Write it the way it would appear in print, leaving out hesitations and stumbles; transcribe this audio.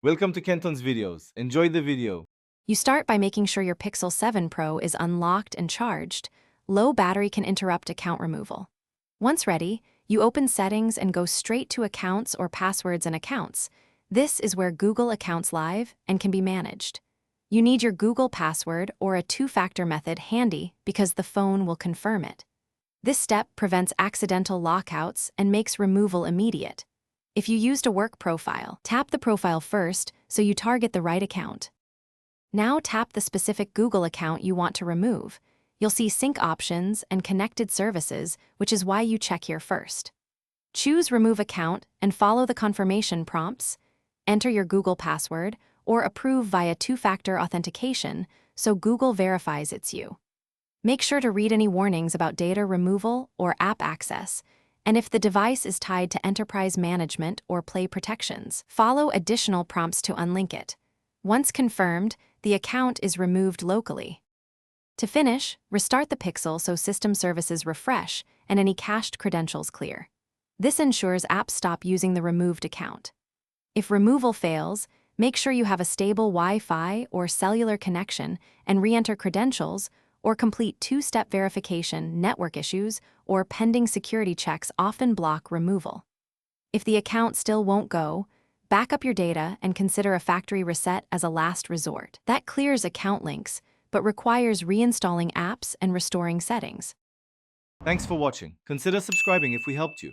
Welcome to Kenton's videos. Enjoy the video. You start by making sure your Pixel 7 Pro is unlocked and charged. Low battery can interrupt account removal. Once ready, you open Settings and go straight to Accounts or Passwords and Accounts. This is where Google Accounts live and can be managed. You need your Google password or a two-factor method handy because the phone will confirm it. This step prevents accidental lockouts and makes removal immediate. If you used a work profile, tap the profile first so you target the right account. Now tap the specific Google account you want to remove. You'll see sync options and connected services, which is why you check here first. Choose Remove Account and follow the confirmation prompts. Enter your Google password or approve via two-factor authentication so Google verifies it's you. Make sure to read any warnings about data removal or app access, and if the device is tied to enterprise management or play protections, follow additional prompts to unlink it. Once confirmed, the account is removed locally. To finish, restart the Pixel so system services refresh and any cached credentials clear. This ensures apps stop using the removed account. If removal fails, make sure you have a stable Wi-Fi or cellular connection and re-enter credentials or complete two-step verification. Network issues or pending security checks often block removal. If the account still won't go, back up your data and consider a factory reset as a last resort. That clears account links, but requires reinstalling apps and restoring settings. Thanks for watching. Consider subscribing if we helped you.